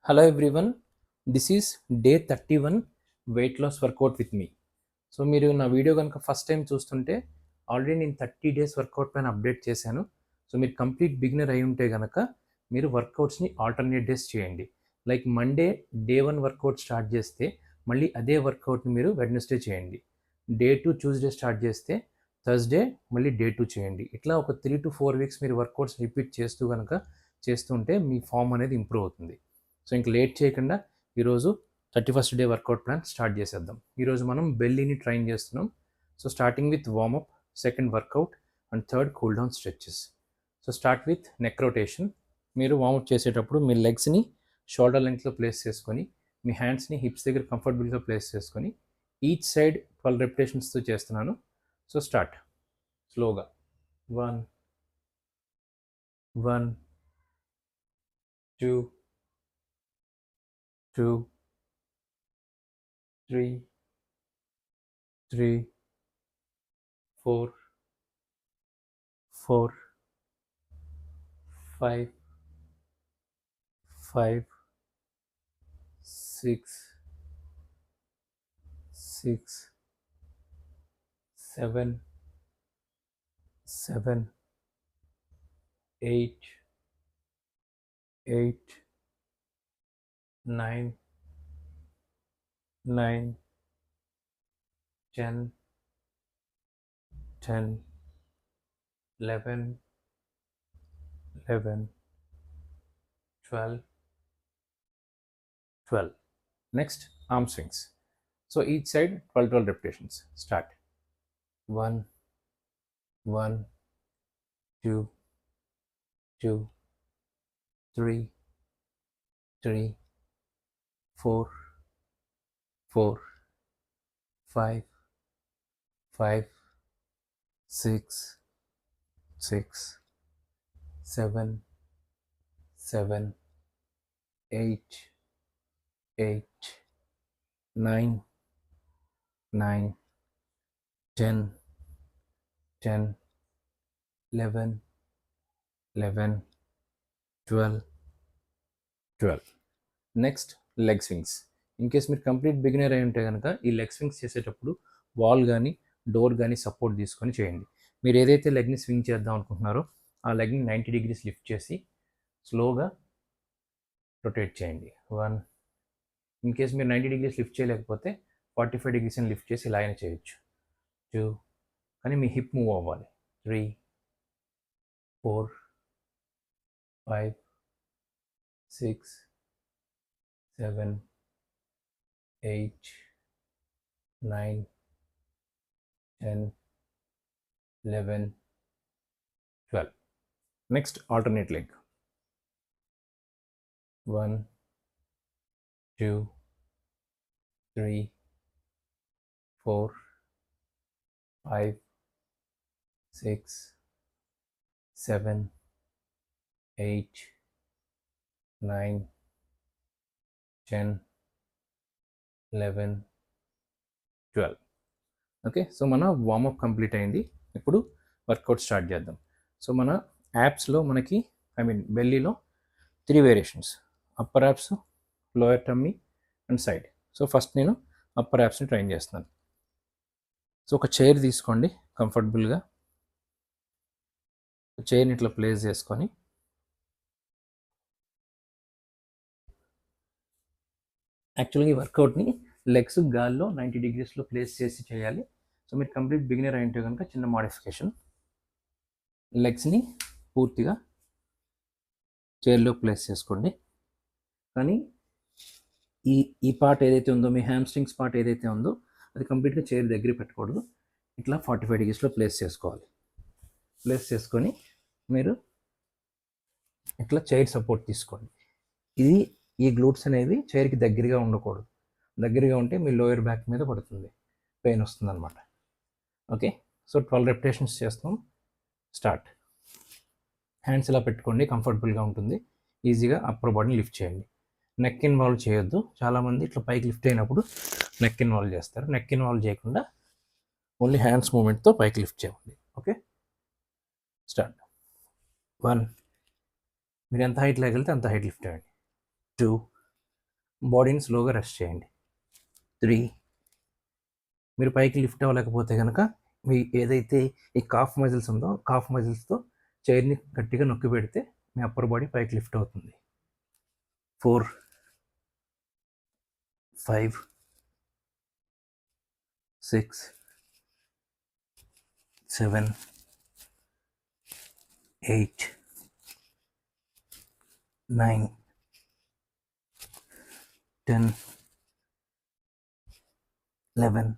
Hello everyone, this is day 31 weight loss workout with me. So మీరు నా video కనుక first time చూస్తుంటే already నేను 30 days వర్కౌట్ పైన అప్డేట్ చేశాను. సో మీరు కంప్లీట్ బిగినర్ అయి ఉంటే కనుక మీరు వర్కౌట్స్ని ఆల్టర్నేట్ డేస్ చేయండి. Like Monday day 1 workout start చేస్తే మళ్ళీ అదే వర్కౌట్ని మీరు వెడ్నెస్డే చేయండి. డే 2 ట్యూస్డే స్టార్ట్ చేస్తే థర్స్డే మళ్ళీ డే 2 చేయండి. ఇట్లా ఒక 3 to 4 weeks మీరు వర్కౌట్స్ రిపీట్ చేస్తూ కనుక చేస్తుంటే మీ ఫామ్ అనేది ఇంప్రూవ్ అవుతుంది. సో ఇంక లేట్ చేయకుండా ఈరోజు 31st day work out plan start చేసేద్దాం. ఈరోజు మనం బెల్లీని ట్రైన్ చేస్తున్నాం. So starting with warm up, second workout and third cool down stretches. So start with neck rotation. మీరు వార్మప్ చేసేటప్పుడు మీ లెగ్స్ని షోల్డర్ లెంగ్త్లో ప్లేస్ చేసుకొని మీ హ్యాండ్స్ని హిప్స్ దగ్గర కంఫర్టబుల్గా ప్లేస్ చేసుకొని ఈచ్ సైడ్ 12 రెపిటేషన్స్తో చేస్తున్నాను. సో స్టార్ట్ స్లోగా. 1 1 2 2 3 3 4 4 5 5 6 6 7 7 8 8 9 9 10 10 11 11 12 12. Next, arm swings. So each side 12 repetitions. Start. 1 1 2 2 3 3 4 4 5 5 6 6 7 7 8 8 9 9 10 10 11 11 12 12. Next leg swings. In case మీరు కంప్లీట్ బిగినర్ అయి ఉంటే కనుక ఈ లెగ్ స్వింగ్స్ చేసేటప్పుడు వాల్ కానీ డోర్ కానీ సపోర్ట్ తీసుకొని చేయండి. మీరు ఏదైతే లెగ్ని స్వింగ్ చేద్దాం అనుకుంటున్నారో ఆ లెగ్ని 90 degrees లిఫ్ట్ చేసి స్లోగా రొటేట్ చేయండి. 1. ఇన్ కేస్ మీరు 90 degrees లిఫ్ట్ చేయలేకపోతే 45 degrees అని లిఫ్ట్ చేసి ఇలా అయినా చేయొచ్చు. 2. కానీ మీ హిప్ మూవ్ అవ్వాలి. 3 4 5 6 7 8 9 10 11 12. Next, alternate leg. 1 2 3 4 5 6 7 8 9 10 11 12. Okay, so మన వార్మప్ కంప్లీట్ అయింది. ఇప్పుడు వర్కౌట్ స్టార్ట్ చేద్దాం. సో మన యాప్స్లో మనకి బెల్లీలో 3 variations: upper apps, lower tummy and side. So first నేను అప్పర్ యాప్స్ని ట్రైన్ చేస్తున్నాను. సో ఒక చైర్ తీసుకోండి కంఫర్టబుల్గా. చైర్ని ఇట్లా ప్లేస్ చేసుకొని యాక్చువల్గా ఈ వర్కౌట్ని లెగ్స్ గాల్లో 90 degreesలో ప్లేస్ చేసి చేయాలి. సో మీరు కంప్లీట్ బిగినర్ అయింటే కనుక చిన్న మాడిఫికేషన్. లెగ్స్ని పూర్తిగా చైర్లో ప్లేస్ చేసుకోండి. కానీ ఈ పార్ట్ ఏదైతే ఉందో, మీ హ్యామ్స్ట్రింగ్స్ పార్ట్ ఏదైతే ఉందో అది కంప్లీట్గా చైర్ దగ్గర పెట్టకూడదు. ఇట్లా 45 degreesలో ప్లేస్ చేసుకోవాలి. ప్లేస్ చేసుకొని మీరు ఇట్లా చైర్ సపోర్ట్ తీసుకోండి. ఈ గ్లూట్స్ అనేవి చైర్కి దగ్గరగా ఉండకూడదు. దగ్గరగా ఉంటే మీ లోయర్ బ్యాక్ మీద పడుతుంది, పెయిన్ వస్తుంది అనమాట. ఓకే, సో 12 repetitions చేస్తాం. స్టార్ట్. హ్యాండ్స్ ఇలా పెట్టుకోండి, కంఫర్టబుల్గా ఉంటుంది. ఈజీగా అప్పర్ బాడీని లిఫ్ట్ చేయండి. నెక్ ఇన్వాల్వ్ చేయొద్దు. చాలామంది ఇట్లా పైకి లిఫ్ట్ అయినప్పుడు నెక్ ఇన్వాల్వ్ చేస్తారు. నెక్ ఇన్వాల్వ్ చేయకుండా ఓన్లీ హ్యాండ్స్ మూమెంట్తో పైకి లిఫ్ట్ చేయండి. Okay, start. 1. మీరు ఎంత హైట్ లేగలితే అంత హైట్ లిఫ్ట్ చేయండి. 2 బాడీని స్లోగా రెస్ట్ చేయండి. 3. మీరు పైకి లిఫ్ట్ అవ్వలేకపోతే కనుక మీ ఏదైతే ఈ కాఫ్ మజిల్స్ ఉందో కాఫ్ మజిల్స్తో చైర్ని గట్టిగా నొక్కి పెడితే మీ అప్పర్ బాడీ పైకి లిఫ్ట్ అవుతుంది. 4, 5, 6, 7, 8, 9, 10, 11,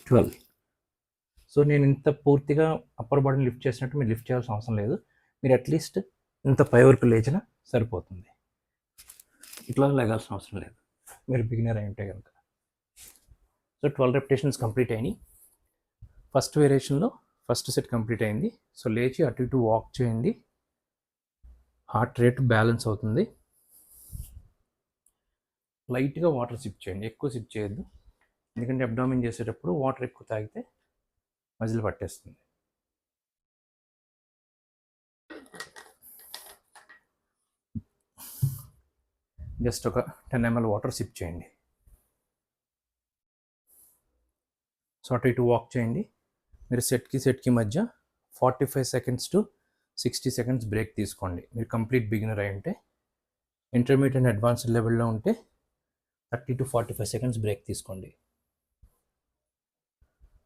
12. సో నేను ఇంత పూర్తిగా అప్పర్ బాడీని లిఫ్ట్ చేసినట్టు మీరు లిఫ్ట్ చేయాల్సిన అవసరం లేదు. మీరు అట్లీస్ట్ ఇంత పై వరకు లేచినా సరిపోతుంది. ఇట్లా లేగాల్సిన అవసరం లేదు మీరు బిగినర్ అయి ఉంటే కనుక. సో 12 రెపిటేషన్స్ కంప్లీట్ అయినాయి. ఫస్ట్ వేరియేషన్లో ఫస్ట్ సెట్ కంప్లీట్ అయింది. సో లేచి అటు ఇటు వాక్ చేయండి. హార్ట్ రేట్ బ్యాలెన్స్ అవుతుంది. లైట్గా వాటర్ సిప్ చేయండి, ఎక్కువ సిప్ చేయొద్దు. ఎందుకంటే అబ్డామిన్ చేసేటప్పుడు వాటర్ ఎక్కువ తాగితే మజిల్ పట్టేస్తుంది. జస్ట్ ఒక 10 ml వాటర్ సిప్ చేయండి. సో అటు ఇటు వాక్ చేయండి. మీరు సెట్కి మధ్య 45 seconds to 60 seconds బ్రేక్ తీసుకోండి. మీరు కంప్లీట్ బిగినర్ అయి ఉంటే. ఇంటర్మీడియట్ అండ్ అడ్వాన్స్డ్ లెవెల్లో ఉంటే 30 to 45 seconds బ్రేక్ తీసుకోండి.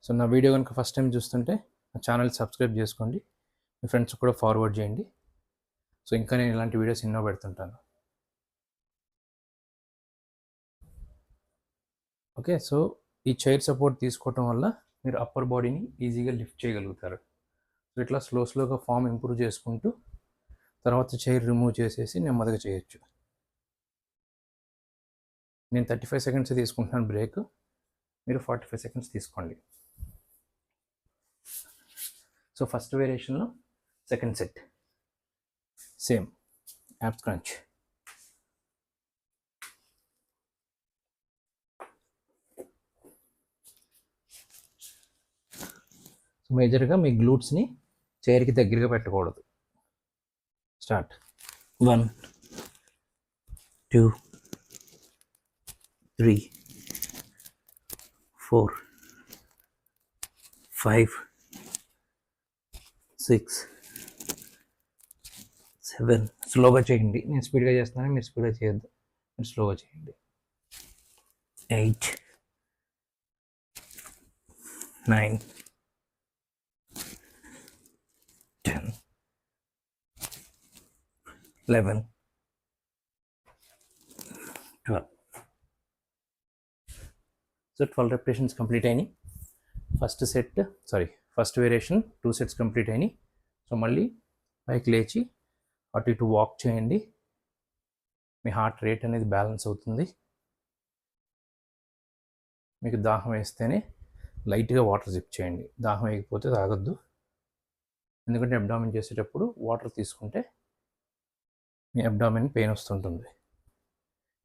సో నా వీడియో కనుక ఫస్ట్ టైం చూస్తుంటే నా ఛానల్ సబ్స్క్రైబ్ చేసుకోండి, మీ ఫ్రెండ్స్ కూడా ఫార్వర్డ్ చేయండి. సో ఇంకా నేను ఇలాంటి వీడియోస్ ఎన్నో పెడుతుంటాను. ఓకే, సో ఈ చైర్ సపోర్ట్ తీసుకోవటం వల్ల మీరు అప్పర్ బాడీని ఈజీగా లిఫ్ట్ చేయగలుగుతారు. సో ఇట్లా స్లోగా ఫామ్ ఇంప్రూవ్ చేసుకుంటూ తర్వాత చైర్ రిమూవ్ చేసేసి నెమ్మదిగా చేయొచ్చు. నేను 35 seconds తీసుకుంటున్నాను బ్రేక్, మీరు 45 seconds తీసుకోండి. సో ఫస్ట్ వేరియేషన్లో second set same abs crunch. So మేజర్గా మీ గ్లూట్స్ని చైర్కి దగ్గరగా పెట్టకూడదు. స్టార్ట్. 1, 2, 3, 4, 5, 6, 7. స్లోగా చేయండి. నేను స్పీడ్గా చేస్తున్నాను, మీరు స్పీడ్గా చేయొద్దు, మీరు స్లోగా చేయండి. 8, 9, 10, 11, 12. సో 12 రెపిటేషన్స్ కంప్లీట్ అయినాయి. ఫస్ట్ వేరియేషన్ 2 sets కంప్లీట్ అయినాయి. సో మళ్ళీ పైకి లేచి అటు ఇటు వాక్ చేయండి. మీ హార్ట్ రేట్ అనేది బ్యాలెన్స్ అవుతుంది. మీకు దాహం వేస్తేనే లైట్గా వాటర్ సిప్ చేయండి, దాహం వేయకపోతే తాగొద్దు. ఎందుకంటే అబ్డామిన్ చేసేటప్పుడు వాటర్ తీసుకుంటే మీ అబ్డామిన్ పెయిన్ వస్తుంటుంది.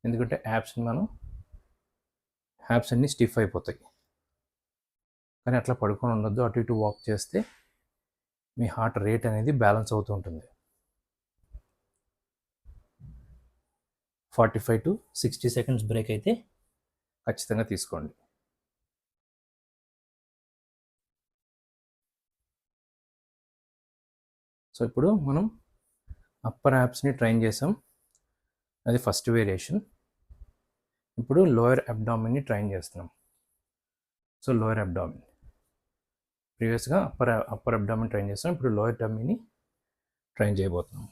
ఎందుకంటే యాప్స్ అన్నీ స్టిఫ్ అయిపోతాయి. కానీ అట్లా పడుకొని ఉండొద్దు. అటు ఇటు వాక్ చేస్తే మీ హార్ట్ రేట్ అనేది బ్యాలెన్స్ అవుతూ ఉంటుంది. 45 to 60 seconds బ్రేక్ అయితే ఖచ్చితంగా తీసుకోండి. సో ఇప్పుడు మనం అప్పర్ యాప్స్ని ట్రైన్ చేసాం, అది ఫస్ట్ వేరియేషన్. ఇప్పుడు లోయర్ అబ్డామిన్ని ట్రైన్ చేస్తున్నాం. సో లోయర్ అబ్డామిన్, ప్రీవియస్గా అప్పర్ అబ్డామిన్ ట్రైన్ చేస్తాం, ఇప్పుడు లోయర్ టమ్మీని ట్రైన్ చేయబోతున్నాం.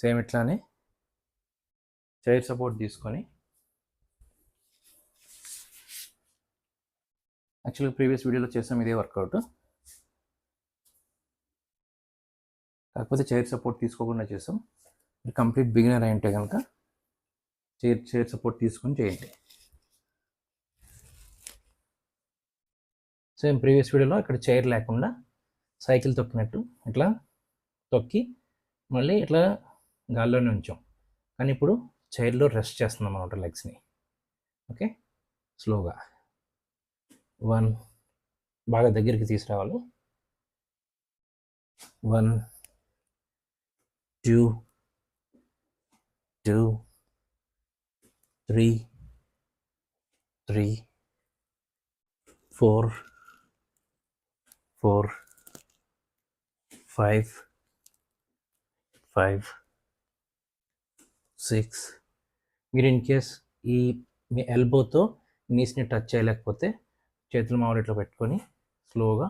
సేమ్ ఇట్లానే చైర్ సపోర్ట్ తీసుకొని, యాక్చువల్గా ప్రీవియస్ వీడియోలో చేసాం ఇదే వర్కౌట్, కాకపోతే చైర్ సపోర్ట్ తీసుకోకుండా చేసాం. మీరు కంప్లీట్ బిగినర్ అయి ఉంటే కనుక చైర్ సపోర్ట్ తీసుకొని చేయండి. సేమ్ ప్రీవియస్ వీడియోలో ఇక్కడ చైర్ లేకుండా సైకిల్ తొక్కినట్టు ఇట్లా తొక్కి మళ్ళీ ఇట్లా గాల్లోనే ఉంచాం, కానీ ఇప్పుడు చైర్లో రెస్ట్ చేస్తున్నాం అన్నమాట లెగ్స్ని. ఓకే, స్లోగా 1, బాగా దగ్గరికి తీసుకురావాలి. 1, 2, 2, 3, 3, 4, 4, 5, 5, 6. మీరు ఇన్ కేస్ ఈ మీ ఎల్బోతో నీస్ని టచ్ చేయలేకపోతే చేతులు మామూలు ఇట్లా పెట్టుకొని స్లోగా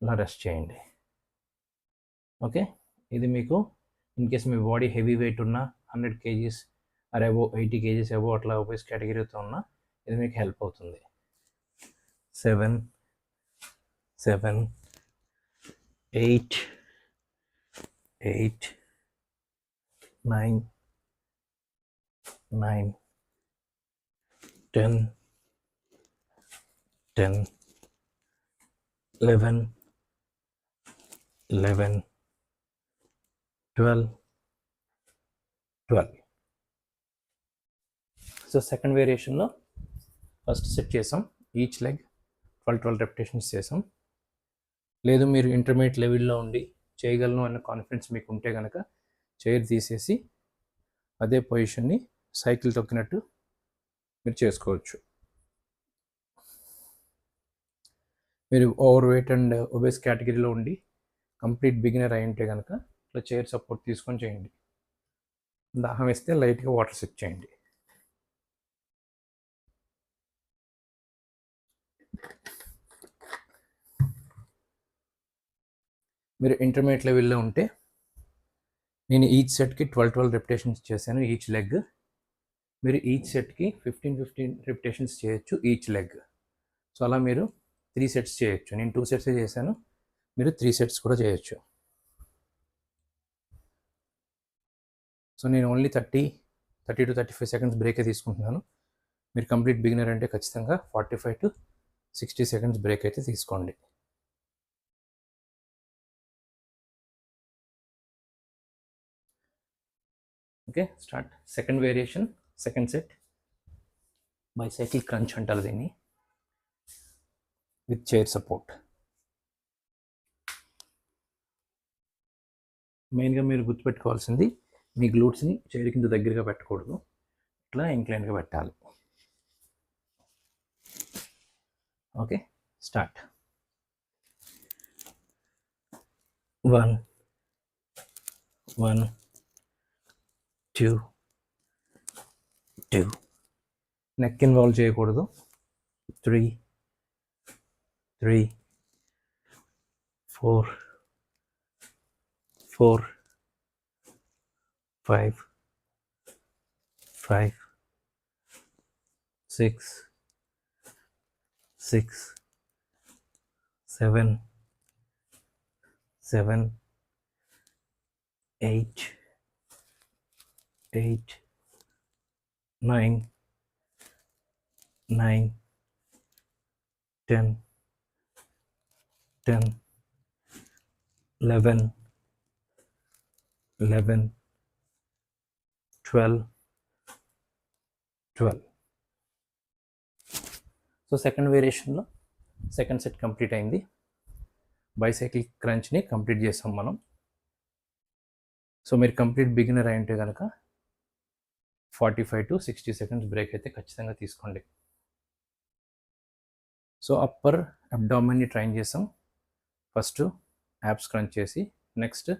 ఇలా రెస్ట్ చేయండి. ఓకే, ఇది మీకు in case me body heavy weight ఉన్నా 100 kgs ఆర్ అబో 80 kgs అబో అట్లా ఒబేస్ కేటగిరీతో ఉన్నా ఇది మీకు హెల్ప్ అవుతుంది. 7, 7, 8, 8, 9, 9, 10, 10, 11, 11, 12, 12. సో సెకండ్ వేరియేషన్లో ఫస్ట్ సెట్ చేసాం, ఈచ్ లెగ్ 12 రెపిటేషన్స్ చేసాం. లేదు మీరు ఇంటర్మీడియట్ లెవెల్లో ఉండి చేయగలను అన్న కాన్ఫిడెన్స్ మీకు ఉంటే కనుక చైర్ తీసేసి అదే పొజిషన్ని సైకిల్ తొక్కినట్టు మీరు చేసుకోవచ్చు. మీరు ఓవర్ వెయిట్ అండ్ ఒబేస్ కేటగిరీలో ఉండి కంప్లీట్ బిగినర్ అయి ఉంటే కనుక ఇట్లా చైర్ సపోర్ట్ తీసుకొని చేయండి. దాహం వేస్తే లైట్గా వాటర్ సిప్ చేయండి. మీరు ఇంటర్మీడియట్ లెవెల్లో ఉంటే నేను ఈచ్ సెట్కి 12 రెపిటేషన్స్ చేశాను ఈచ్ లెగ్. మీరు ఈచ్ సెట్కి 15 రెపిటేషన్స్ చేయొచ్చు ఈచ్ లెగ్. సో అలా మీరు 3 సెట్స్ చేయొచ్చు. నేను 2 సెట్స్ చేశాను, మీరు 3 సెట్స్ కూడా చేయొచ్చు. సో నేను ఓన్లీ 30 to 35 సెకండ్స్ బ్రేకే తీసుకుంటున్నాను. మీరు కంప్లీట్ బిగినర్ అంటే ఖచ్చితంగా 45 to 60 సెకండ్స్ బ్రేక్ అయితే తీసుకోండి. Okay, start. Second variation, second set bicycle crunch అంటారు దీన్ని, విత్ చైర్ సపోర్ట్. మెయిన్గా మీరు గుర్తుపెట్టుకోవాల్సింది మీ గ్లూట్స్ని చైర్ కింద దగ్గరగా పెట్టకూడదు, ఇట్లా ఇంక్లైన్గా పెట్టాలి. Okay, start. 1, 1, 2, 2. నెక్ ఇన్వాల్వ్ చేయకూడదు. 3, 3, 4, 4, 5, 5, 6, 6, 7, 7, 8, 8, 9, 9, 10, 10, 11, 11, 12, 12. సో సెకండ్ వేరియేషన్లో సెకండ్ సెట్ కంప్లీట్ అయింది. బైసైకిల్ క్రంచ్ని కంప్లీట్ చేసాం మనం. సో మీరు కంప్లీట్ బిగినర్ అయి ఉంటే కనుక 45 to 60 సెకండ్స్ బ్రేక్ అయితే ఖచ్చితంగా తీసుకోండి. సో అప్పర్ అబ్డామిన్ని ట్రైన్ చేసాం. ఫస్ట్ యాబ్స్ క్రంచ్ చేసి, నెక్స్ట్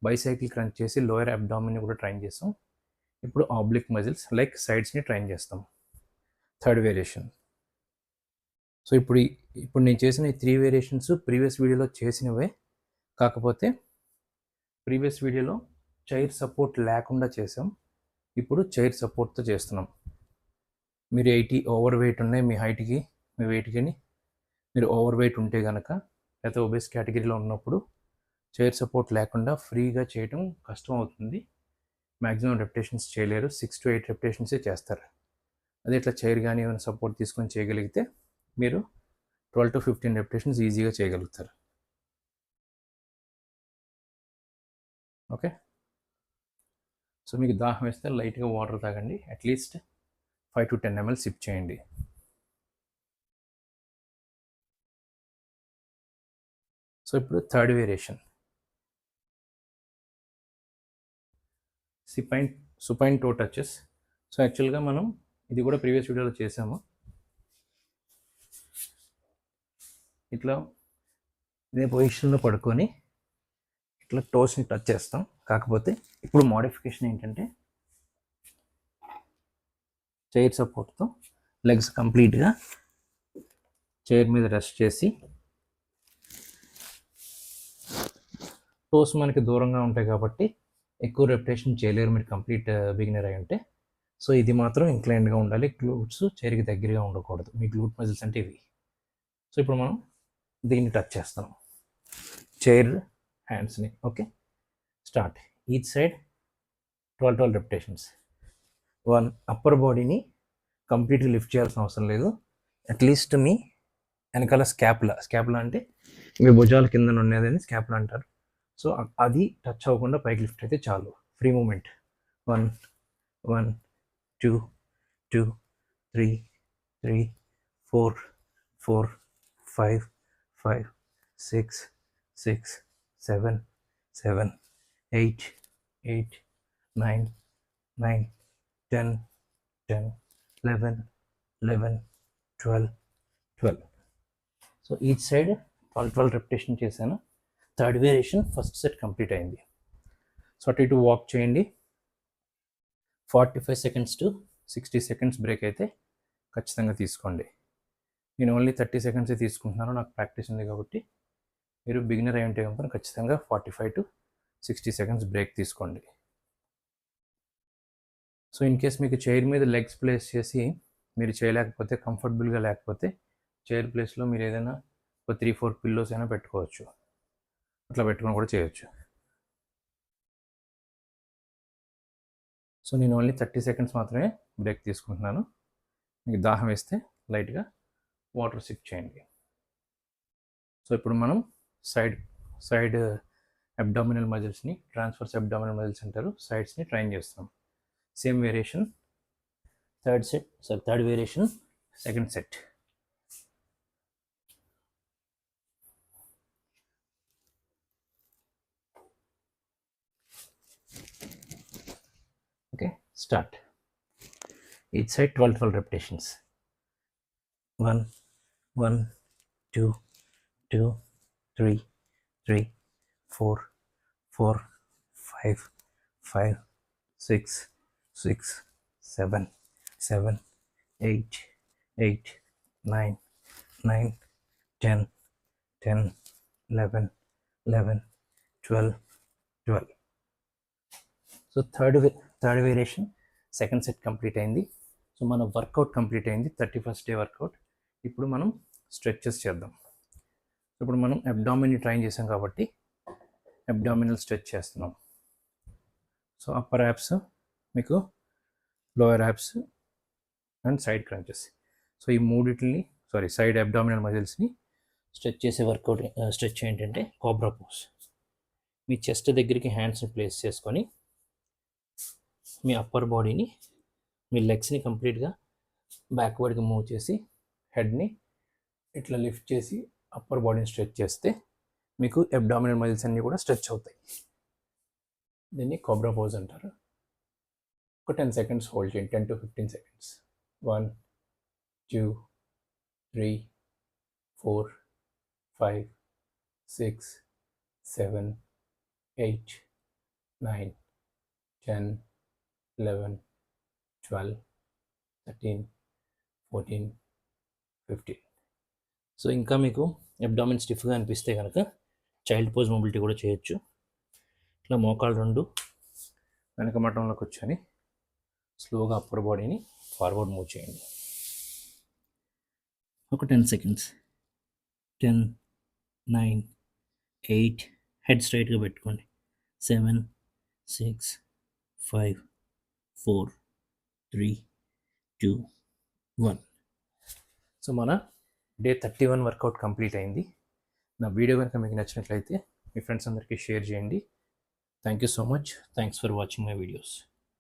బైసైకిల్ క్రంచ్ చేసి లోయర్ అబ్డామిన్ని కూడా ట్రైన్ చేసాం. ఇప్పుడు ఆబ్లిక్ మజిల్స్ లైక్ సైడ్స్ని ట్రైన్ చేస్తాం. Third variation. సో ఇప్పుడు నేను చేసిన ఈ 3 వేరియేషన్స్ ప్రీవియస్ వీడియోలో చేసినవే, కాకపోతే ప్రీవియస్ వీడియోలో చైర్ సపోర్ట్ లేకుండా చేసాం, ఇప్పుడు చైర్ సపోర్ట్తో చేస్తున్నాం. మీరు 80 ఓవర్ వెయిట్ ఉన్నాయి, మీ హైట్కి మీ వెయిట్కి మీరు ఓవర్ వెయిట్ ఉంటే కనుక, లేకపోతే ఒబేస్ కేటగిరీలో ఉన్నప్పుడు చైర్ సపోర్ట్ లేకుండా ఫ్రీగా చేయటం కష్టం అవుతుంది. మ్యాక్సిమం రెపిటేషన్స్ చేయలేరు, 6 to 8 రెపిటేషన్సే చేస్తారు. అదే ఇట్లా చైర్ కానీ ఏమైనా సపోర్ట్ తీసుకొని చేయగలిగితే మీరు 12 to 15 రెపిటేషన్స్ ఈజీగా చేయగలుగుతారు. ఓకే, సో మీకు దాహం వేస్తే లైట్గా వాటర్ తాగండి, అట్లీస్ట్ 5 to 10 ml సిప్ చేయండి. సో ఇప్పుడు third variation, supine toe touches. So యాక్చువల్గా మనం ఇది కూడా ప్రీవియస్ వీడియోలో చేసాము. ఇట్లా ఇదే పొజిషన్లో పడుకొని ఇట్లా టోస్ని టచ్ చేస్తాం. కాకపోతే ఇప్పుడు మోడిఫికేషన్ ఏంటంటే చైర్ సపోర్ట్తో లెగ్స్ కంప్లీట్గా చైర్ మీద రెస్ట్ చేసి, టోస్ మనకి దూరంగా ఉంటాయి కాబట్టి ఎక్కువ రెపిటేషన్ చేయలేరు మీరు కంప్లీట్ బిగినర్ అయి ఉంటే. సో ఇది మాత్రం ఇంక్లైన్డ్గా ఉండాలి. గ్లూట్స్ చైర్కి దగ్గరగా ఉండకూడదు. మీ గ్లూట్ మజిల్స్ అంటే ఇవి. సో ఇప్పుడు మనం దీన్ని టచ్ చేస్తాం, చైర్ హ్యాండ్స్ని. Okay, start. Each side 12 repetitions. 1 upper బాడీని కంప్లీట్గా లిఫ్ట్ చేయాల్సిన అవసరం లేదు. అట్లీస్ట్ మీ వెనకాల స్కాపులా అంటే మీ భుజాల కింద ఉండేదని స్కాపులా అంటారు. సో అది టచ్ అవ్వకుండా పైకి లిఫ్ట్ అయితే చాలు. Free moment. 1 1 2 2 3 3 4 4 5 5 6 6 7 7 8 8 9 9 10 10 11 11 12 12. So each side 12 repetition చేశాను. Third variation first set complete అయింది. సో అటు ఇటు వాక్ చేయండి. 45 seconds to 60 seconds బ్రేక్ అయితే ఖచ్చితంగా తీసుకోండి. నేను ఓన్లీ 30 seconds తీసుకుంటున్నాను, నాకు ప్రాక్టీస్ ఉంది కాబట్టి. మీరు బిగినర్ అయి ఉంటే కనుక ఖచ్చితంగా 45 to 60 seconds బ్రేక్ తీసుకోండి. సో ఇన్ కేస్ మీకు చైర్ మీద లెగ్స్ ప్లేస్ చేసి మీరు చేయలేకపోతే, కంఫర్టబుల్గా లేకపోతే, చైర్ ప్లేస్లో మీరు ఏదైనా ఒక 3-4 పిల్లోస్ అయినా పెట్టుకోవచ్చు. అట్లా పెట్టుకొని కూడా చేయొచ్చు. సో నేను ఓన్లీ 30 seconds మాత్రమే బ్రేక్ తీసుకుంటున్నాను. మీకు దాహం వేస్తే లైట్గా వాటర్ సిప్ చేయండి. సో ఇప్పుడు మనం సైడ్ అబ్డామినల్ మజిల్స్ని, ట్రాన్స్ఫర్స్ అబ్డామినల్ మజిల్స్ అంటారు, సైడ్స్ని ట్రైన్ చేస్తాం. Same variation third variation second set. Okay, start. Each side 12 repetitions. 1 1 2 2 3 3 4 4 5 5 6 6 7 7 8 8 9 9 10 10 11 11 12 12. So third variation second set complete అయింది. సో మన వర్కౌట్ కంప్లీట్ అయింది, 31st డే వర్కౌట్. ఇప్పుడు మనం స్ట్రెచెస్ చేద్దాం. ఇప్పుడు మనం అబ్డామిన్ని ట్రైన్ చేసాం కాబట్టి అబ్డామినల్ స్ట్రెచ్ చేస్తున్నాం. సో అప్పర్ యాప్స్, మీకు lower apps and side crunches. So ఈ మూడిటిని సైడ్ అబ్డామినల్ మజిల్స్ని స్ట్రెచ్ చేసే వర్కౌట్ స్ట్రెచ్ ఏంటంటే కోబ్రా పోజ్. మీ చెస్ట్ దగ్గరికి హ్యాండ్స్ని ప్లేస్ చేసుకొని మీ అప్పర్ బాడీని, మీ లెగ్స్ని కంప్లీట్గా బ్యాక్వర్డ్కి మూవ్ చేసి హెడ్ని ఇట్లా లిఫ్ట్ చేసి అప్పర్ బాడీని స్ట్రెచ్ చేస్తే మీకు అబ్డామినల్ మజిల్స్ అన్నీ కూడా స్ట్రెచ్ అవుతాయి. దీన్ని కోబ్రా పోజ్ అంటారు. ఒక 10 seconds హోల్డ్ చేయండి, 10 to 15 seconds. 1 2 3 4 5 6 7 8 9 10 11 12 13 14 15. సో ఇంకా మీకు అబ్డామిన్ స్టిఫ్గా అనిపిస్తే కనుక చైల్డ్ పోజ్ మొబిలిటీ కూడా చేయొచ్చు. ఇట్లా మోకాలు రెండు వెనక మట్టంలో కూర్చొని స్లోగా అప్పర్ బాడీని ఫార్వర్డ్ మూవ్ చేయండి. ఒక 10 seconds. 10 9 8 హెడ్ స్ట్రైట్గా పెట్టుకోండి. 7 6 5 4 3 2 1. సో మన డే 31 వర్కౌట్ కంప్లీట్ అయింది. నా వీడియో కనుక మీకు నచ్చినట్లయితే మీ ఫ్రెండ్స్ అందరికీ షేర్ చేయండి. Thank you so much. Thanks for watching my videos.